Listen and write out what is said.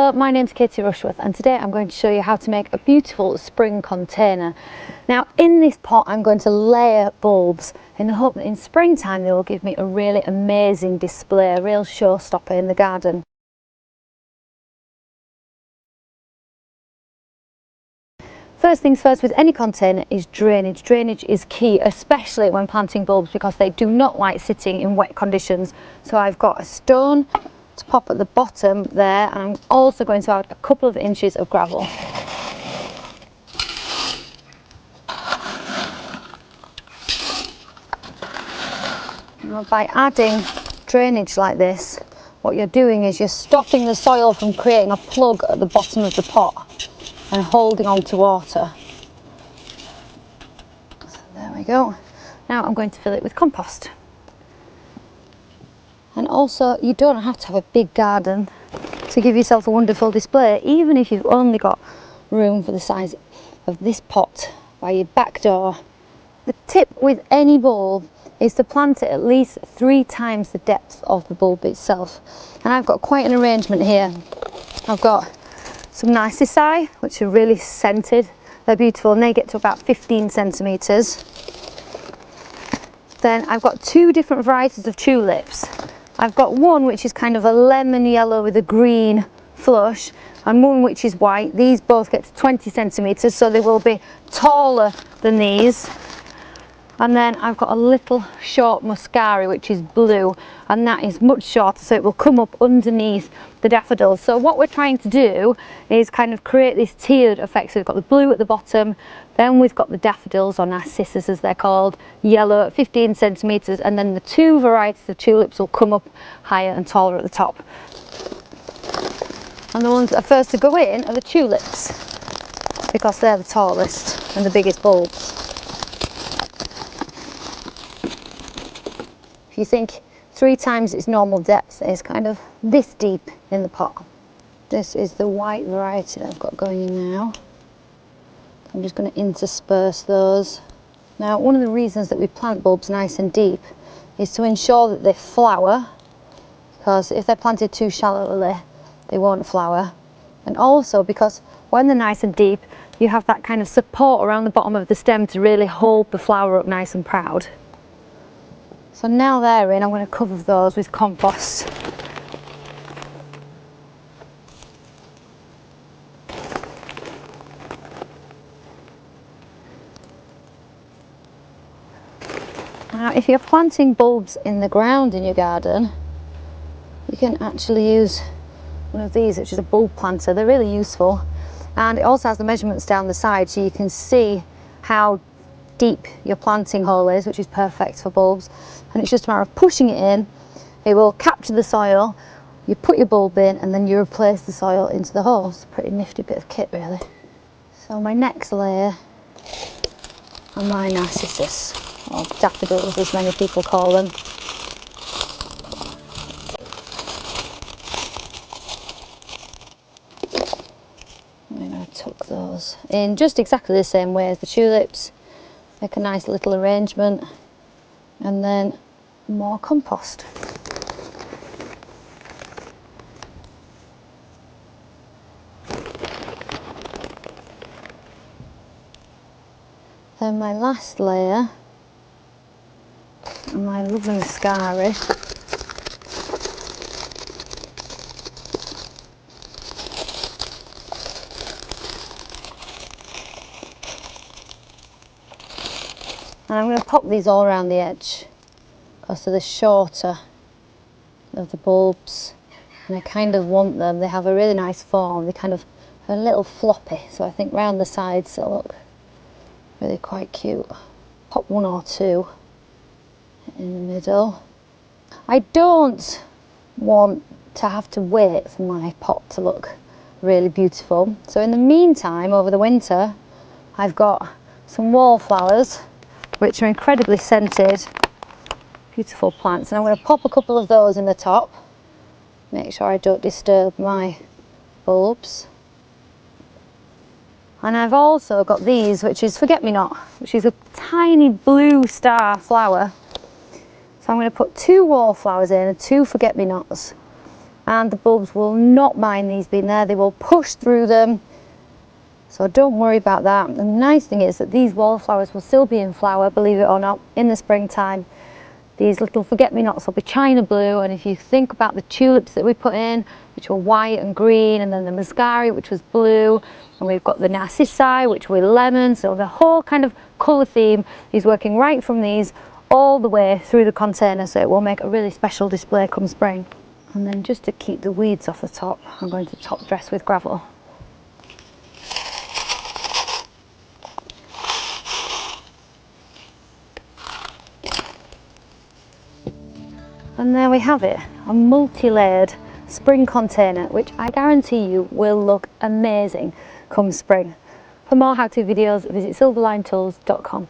Hello, my name's Katie Rushworth and today I'm going to show you how to make a beautiful spring container. Now in this pot I'm going to layer bulbs in the hope that in springtime they will give me a really amazing display, a real showstopper in the garden. First things first with any container is drainage. Drainage is key, especially when planting bulbs, because they do not like sitting in wet conditions. So I've got a stone to pop at the bottom there, and I'm also going to add a couple of inches of gravel. Now, by adding drainage like this, what you're doing is you're stopping the soil from creating a plug at the bottom of the pot and holding on to water. So there we go. Now I'm going to fill it with compost. And also, you don't have to have a big garden to give yourself a wonderful display, even if you've only got room for the size of this pot by your back door. The tip with any bulb is to plant it at least 3 times the depth of the bulb itself. And I've got quite an arrangement here. I've got some Narcissi, which are really scented. They're beautiful and they get to about 15 centimetres. Then I've got 2 different varieties of tulips. I've got one which is kind of a lemon yellow with a green flush, and one which is white. These both get to 20 centimetres, so they will be taller than these. And then I've got a little short Muscari which is blue, and that is much shorter, so it will come up underneath the daffodils. So what we're trying to do is kind of create this tiered effect. So we've got the blue at the bottom, then we've got the daffodils, or Narcissus as they're called, yellow at 15 centimetres, and then the 2 varieties of tulips will come up higher and taller at the top. And the ones that are first to go in are the tulips, because they're the tallest and the biggest bulbs. If you think 3 times its normal depth is kind of this deep in the pot. This is the white variety that I've got going in now. I'm just going to intersperse those. Now, one of the reasons that we plant bulbs nice and deep is to ensure that they flower, because if they're planted too shallowly they won't flower, and also because when they're nice and deep you have that kind of support around the bottom of the stem to really hold the flower up nice and proud. So now they're in, I'm going to cover those with compost. Now if you're planting bulbs in the ground in your garden, you can actually use one of these, which is a bulb planter. They're really useful, and it also has the measurements down the side so you can see how deep your planting hole is, which is perfect for bulbs. And it's just a matter of pushing it in. It will capture the soil, you put your bulb in, and then you replace the soil into the hole. It's a pretty nifty bit of kit really. So my next layer are my Narcissus, or daffodils as many people call them. I'm going to tuck those in just exactly the same way as the tulips. Make a nice little arrangement, and then more compost. Then my last layer and my lovely Muscari. And I'm going to pop these all around the edge because they're the shorter of the bulbs, and I kind of want them, they have a really nice form, they kind of are a little floppy, so I think round the sides they'll look really quite cute. Pop 1 or 2 in the middle. I don't want to have to wait for my pot to look really beautiful, so in the meantime over the winter I've got some wallflowers which are incredibly scented, beautiful plants, and I'm going to pop a couple of those in the top, make sure I don't disturb my bulbs. And I've also got these, which is Forget-me-not, which is a tiny blue star flower. So I'm going to put 2 wallflowers in and 2 Forget-me-nots, and the bulbs will not mind these being there. They will push through them, so don't worry about that. And the nice thing is that these wallflowers will still be in flower, believe it or not, in the springtime. These little forget-me-nots will be china blue, and if you think about the tulips that we put in, which were white and green, and then the Muscari, which was blue, and we've got the Narcissi, which were lemon, so the whole kind of colour theme is working right from these all the way through the container, so it will make a really special display come spring. And then just to keep the weeds off the top, I'm going to top dress with gravel. And there we have it, a multi-layered spring container, which I guarantee you will look amazing come spring. For more how-to videos, visit silverlinetools.com.